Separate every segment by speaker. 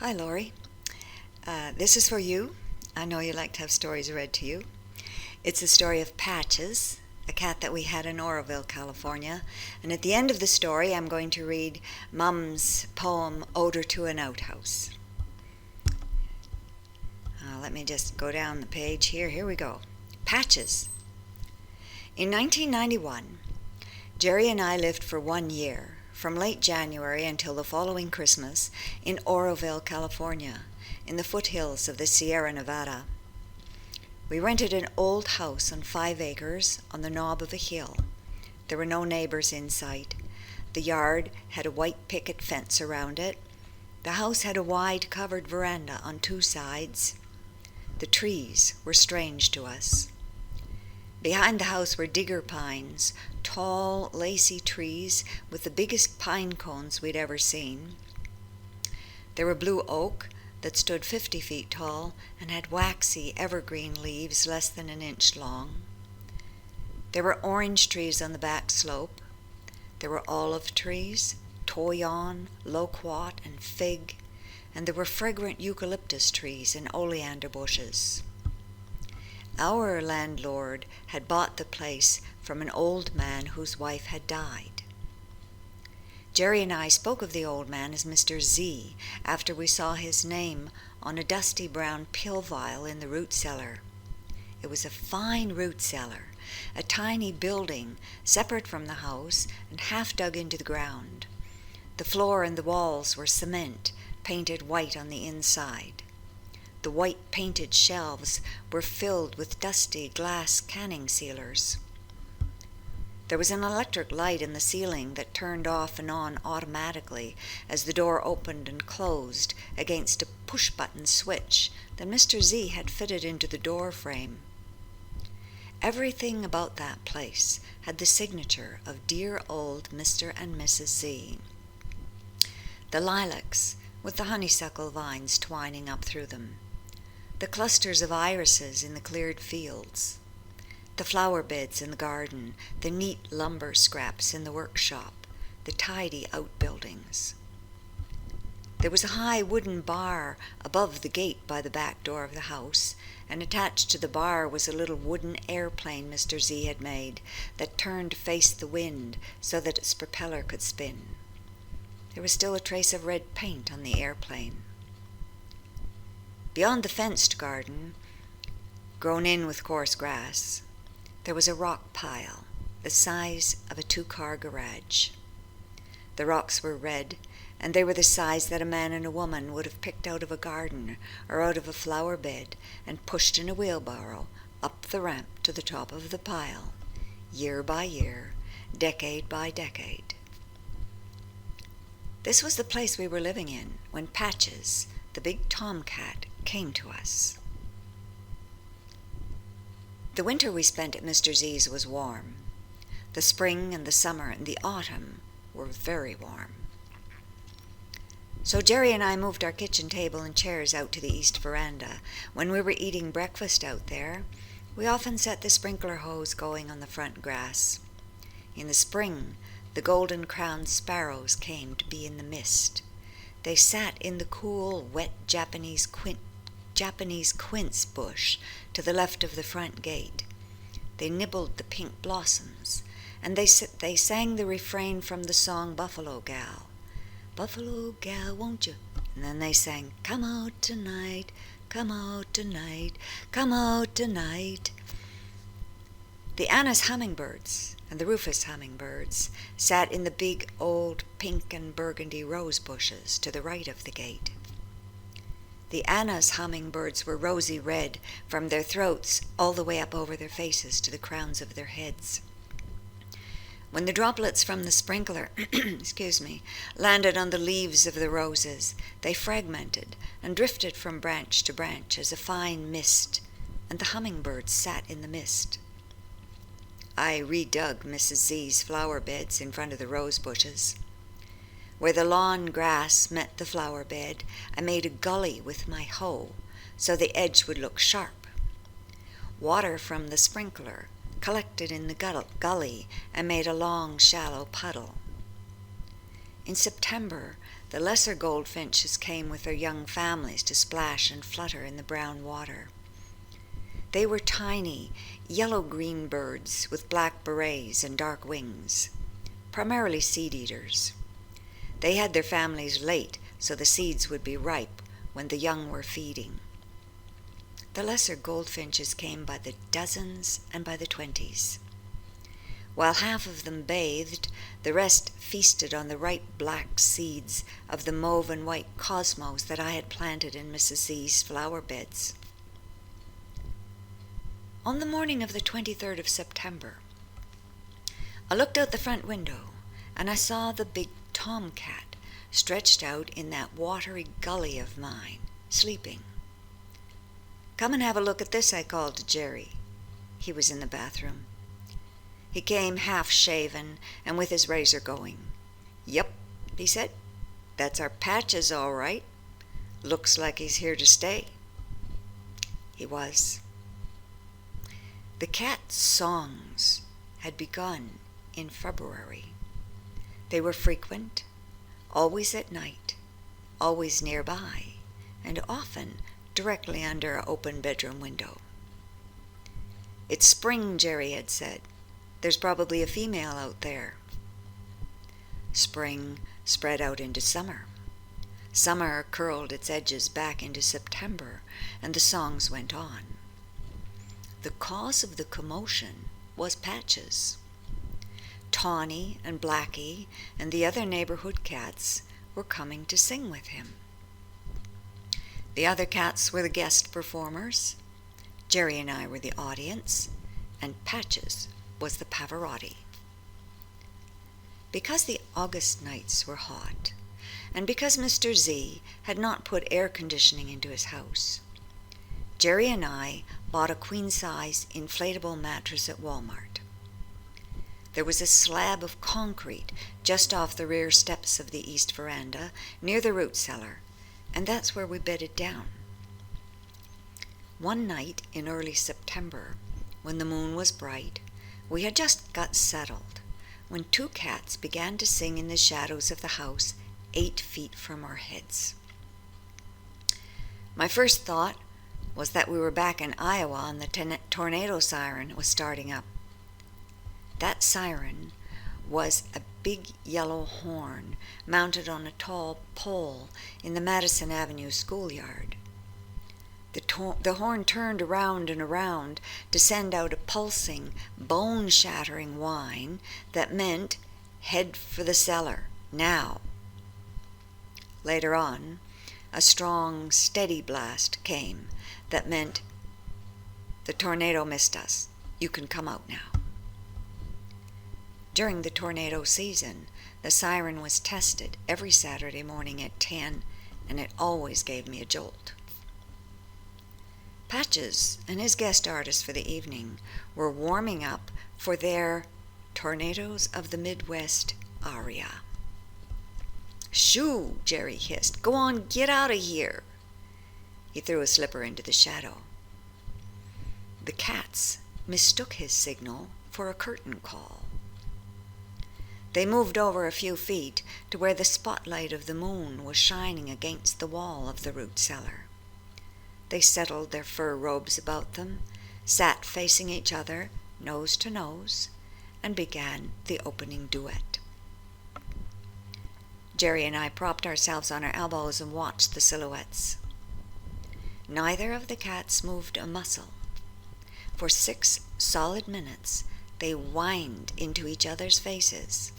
Speaker 1: Hi, Lori. This is for you. I know you like to have stories read to you. It's the story of Patches, a cat that we had in Oroville, California. And at the end of the story, I'm going to read Mum's poem, Odor to an Outhouse. Let me just go down the page here. Here we go. Patches. In 1991, Jerry and I lived for 1 year, from late January until the following Christmas, in Oroville, California, in the foothills of the Sierra Nevada. We rented an old house on 5 acres on the knob of a hill. There were no neighbors in sight. The yard had a white picket fence around it. The house had a wide covered veranda on 2 sides. The trees were strange to us. Behind the house were digger pines, tall, lacy trees with the biggest pine cones we'd ever seen. There were blue oak that stood 50 feet tall and had waxy evergreen leaves less than an inch long. There were orange trees on the back slope. There were olive trees, toyon, loquat, and fig, and there were fragrant eucalyptus trees and oleander bushes. Our landlord had bought the place from an old man whose wife had died. Jerry and I spoke of the old man as Mr. Z after we saw his name on a dusty brown pill vial in the root cellar. It was a fine root cellar, a tiny building separate from the house and half dug into the ground. The floor and the walls were cement, painted white on the inside. The white painted shelves were filled with dusty glass canning sealers. There was an electric light in the ceiling that turned off and on automatically as the door opened and closed against a push-button switch that Mr. Z had fitted into the door frame. Everything about that place had the signature of dear old Mr. and Mrs. Z. The lilacs, with the honeysuckle vines twining up through them, the clusters of irises in the cleared fields, the flower beds in the garden, the neat lumber scraps in the workshop, the tidy outbuildings. There was a high wooden bar above the gate by the back door of the house, and attached to the bar was a little wooden airplane Mr. Z had made that turned to face the wind so that its propeller could spin. There was still a trace of red paint on the airplane. Beyond the fenced garden, grown in with coarse grass, there was a rock pile the size of a 2-car garage. The rocks were red, and they were the size that a man and a woman would have picked out of a garden or out of a flower bed and pushed in a wheelbarrow up the ramp to the top of the pile, year by year, decade by decade. This was the place we were living in when Patches, the big tomcat, came to us. The winter we spent at Mr. Z's was warm. The spring and the summer and the autumn were very warm. So Jerry and I moved our kitchen table and chairs out to the east veranda. When we were eating breakfast out there, we often set the sprinkler hose going on the front grass. In the spring, the golden-crowned sparrows came to be in the mist. They sat in the cool, wet Japanese quince bush to the left of the front gate. They nibbled the pink blossoms, and they sang the refrain from the song Buffalo Gal. Buffalo Gal, won't you? And then they sang, come out tonight, come out tonight, come out tonight. The Anna's hummingbirds and the Rufus hummingbirds sat in the big old pink and burgundy rose bushes to the right of the gate. The Anna's hummingbirds were rosy red from their throats all the way up over their faces to the crowns of their heads. When the droplets from the sprinkler landed on the leaves of the roses, they fragmented and drifted from branch to branch as a fine mist, and the hummingbirds sat in the mist. I redug Mrs. Z's flower beds in front of the rose bushes. Where the lawn grass met the flower bed, I made a gully with my hoe so the edge would look sharp. Water from the sprinkler collected in the gully and made a long, shallow puddle. In September, The lesser goldfinches came with their young families to splash and flutter in the brown water. They were tiny, yellow-green birds with black berets and dark wings, primarily seed-eaters. They had their families late so the seeds would be ripe when the young were feeding. The lesser goldfinches came by the dozens and by the 20s. While half of them bathed, the rest feasted on the ripe black seeds of the mauve and white cosmos that I had planted in Mrs. Z's flower beds. On the morning of the 23rd of September, I looked out the front window and I saw the big tomcat stretched out in that watery gully of mine, sleeping. "Come and have a look at this," I called to Jerry. He was in the bathroom. He came half-shaven and with his razor going. "Yep," he said, "that's our Patches, all right. Looks like he's here to stay." He was. The cat's songs had begun in February. They were frequent, always at night, always nearby, and often directly under our open bedroom window. "It's spring," Jerry had said. "There's probably a female out there." Spring spread out into summer. Summer curled its edges back into September, and the songs went on. The cause of the commotion was Patches. Tawny and Blackie and the other neighborhood cats were coming to sing with him. The other cats were the guest performers, Jerry and I were the audience, and Patches was the Pavarotti. Because the August nights were hot, and because Mr. Z had not put air conditioning into his house, Jerry and I bought a queen-size inflatable mattress at Walmart. There was a slab of concrete just off the rear steps of the east veranda near the root cellar, and that's where we bedded down. One night in early September, when the moon was bright, we had just got settled when two cats began to sing in the shadows of the house 8 feet from our heads. My first thought was that we were back in Iowa and the tornado siren was starting up. That siren was a big yellow horn mounted on a tall pole in the Madison Avenue schoolyard. The horn turned around and around to send out a pulsing, bone-shattering whine that meant, "Head for the cellar, now." Later on, a strong, steady blast came that meant, "The tornado missed us. You can come out now." During the tornado season, the siren was tested every Saturday morning at 10, and it always gave me a jolt. Patches and his guest artist for the evening were warming up for their Tornadoes of the Midwest aria. "Shoo!" Jerry hissed. "Go on, get out of here!" He threw a slipper into the shadow. The cats mistook his signal for a curtain call. They moved over a few feet to where the spotlight of the moon was shining against the wall of the root cellar. They settled their fur robes about them, sat facing each other, nose to nose, and began the opening duet. Jerry and I propped ourselves on our elbows and watched the silhouettes. Neither of the cats moved a muscle. For 6 solid minutes, they whined into each other's faces.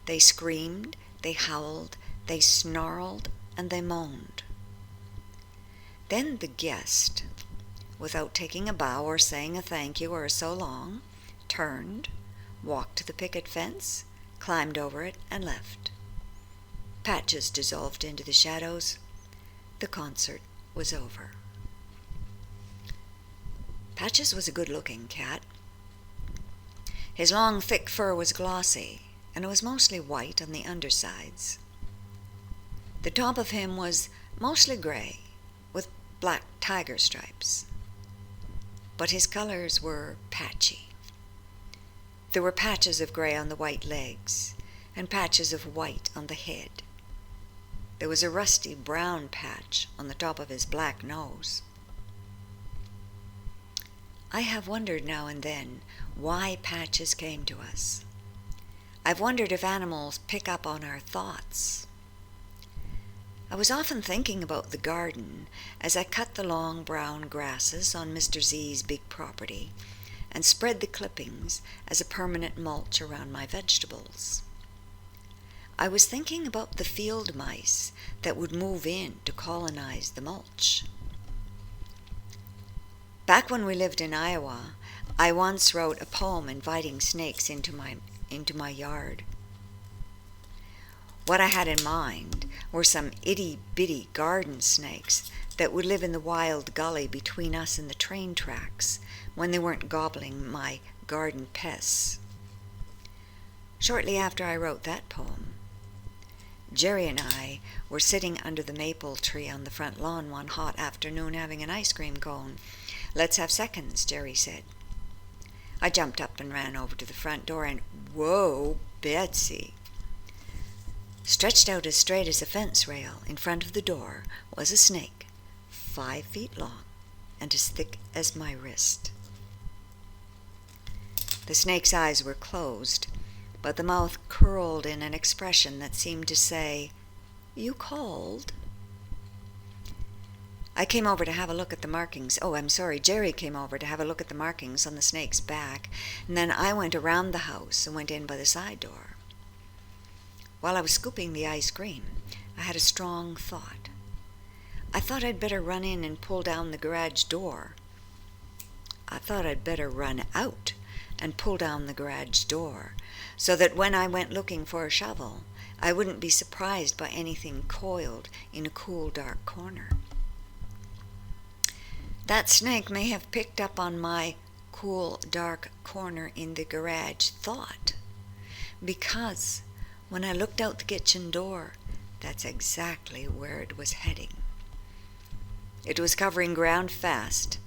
Speaker 1: They screamed, they howled, they snarled, and they moaned. Then the guest, without taking a bow or saying a thank you or a so long, turned, walked to the picket fence, climbed over it, and left. Patches dissolved into the shadows. The concert was over. Patches was a good-looking cat. His long, thick fur was glossy, and it was mostly white on the undersides. The top of him was mostly gray, with black tiger stripes. But his colors were patchy. There were patches of gray on the white legs, and patches of white on the head. There was a rusty brown patch on the top of his black nose. I have wondered now and then why patches came to us. I've wondered if animals pick up on our thoughts. I was often thinking about the garden as I cut the long brown grasses on Mr. Z's big property and spread the clippings as a permanent mulch around my vegetables. I was thinking about the field mice that would move in to colonize the mulch. Back when we lived in Iowa, I once wrote a poem inviting snakes into my yard. What I had in mind were some itty-bitty garden snakes that would live in the wild gully between us and the train tracks when they weren't gobbling my garden pests. Shortly after I wrote that poem, Jerry and I were sitting under the maple tree on the front lawn one hot afternoon having an ice cream cone. "Let's have seconds," Jerry said. I jumped up and ran over to the front door and, whoa, Betsy! Stretched out as straight as a fence rail in front of the door was a snake, 5 feet long and as thick as my wrist. The snake's eyes were closed, but the mouth curled in an expression that seemed to say, "You called?" I came over to have a look at the markings. Jerry came over to have a look at the markings on the snake's back, and then I went around the house and went in by the side door. While I was scooping the ice cream, I had a strong thought. I thought I'd better run in and pull down the garage door. I thought I'd better run out and pull down the garage door, so that when I went looking for a shovel, I wouldn't be surprised by anything coiled in a cool, dark corner. That snake may have picked up on my cool, dark corner in the garage thought, because when I looked out the kitchen door, that's exactly where it was heading. It was covering ground fast.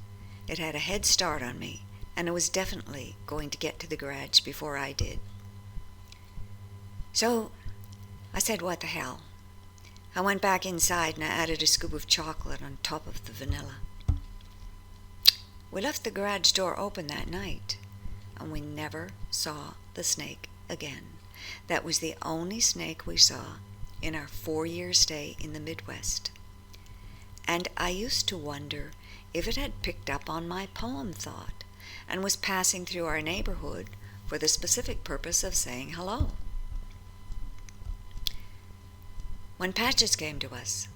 Speaker 1: It had a head start on me, and it was definitely going to get to the garage before I did. So I said, what the hell? I went back inside and I added a scoop of chocolate on top of the vanilla. We left the garage door open that night, and we never saw the snake again. That was the only snake we saw in our 4-year stay in the Midwest. And I used to wonder if it had picked up on my poem thought and was passing through our neighborhood for the specific purpose of saying hello. When Patches came to us,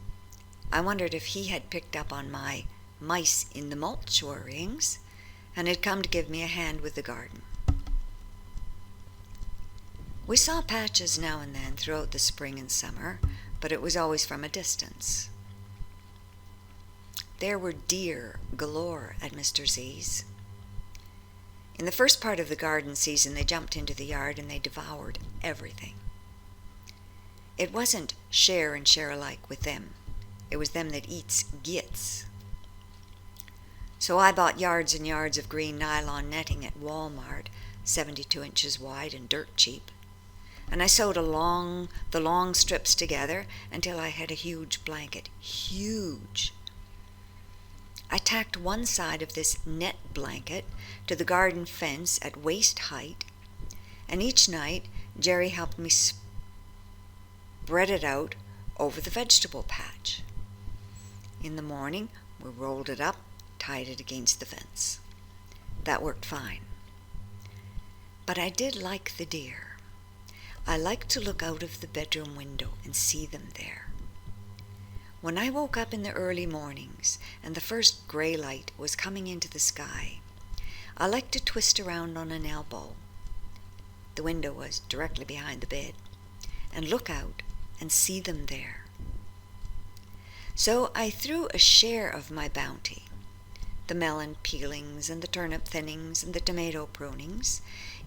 Speaker 1: I wondered if he had picked up on my mice in the mulch worryings and had come to give me a hand with the garden. We saw Patches now and then throughout the spring and summer, but it was always from a distance. There were deer galore at Mr. Z's. In the first part of the garden season, they jumped into the yard and they devoured everything. It wasn't share and share alike with them. It was them that eats gets. So I bought yards and yards of green nylon netting at Walmart, 72 inches wide and dirt cheap. And I sewed the long strips together until I had a huge blanket. Huge. I tacked one side of this net blanket to the garden fence at waist height, and each night Jerry helped me spread it out over the vegetable patch. In the morning, we rolled it up, tied it against the fence. That worked fine. But I did like the deer. I liked to look out of the bedroom window and see them there. When I woke up in the early mornings and the first gray light was coming into the sky, I liked to twist around on an elbow. The window was directly behind the bed, and look out and see them there. So I threw a share of my bounty, the melon peelings and the turnip thinnings and the tomato prunings,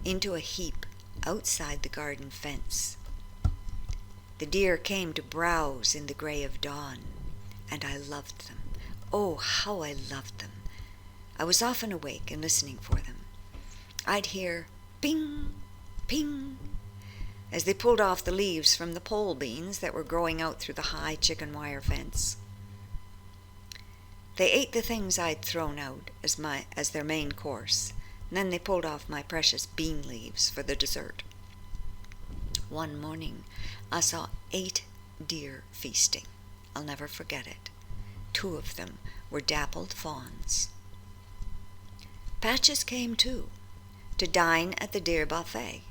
Speaker 1: into a heap outside the garden fence. The deer came to browse in the gray of dawn, and I loved them. Oh, how I loved them. I was often awake and listening for them. I'd hear ping, ping, as they pulled off the leaves from the pole beans that were growing out through the high chicken wire fence. They ate the things I'd thrown out as their main course, and then they pulled off my precious bean leaves for the dessert. One morning I saw 8 deer feasting. I'll never forget it. 2 of them were dappled fawns. Patches came too, to dine at the deer buffet.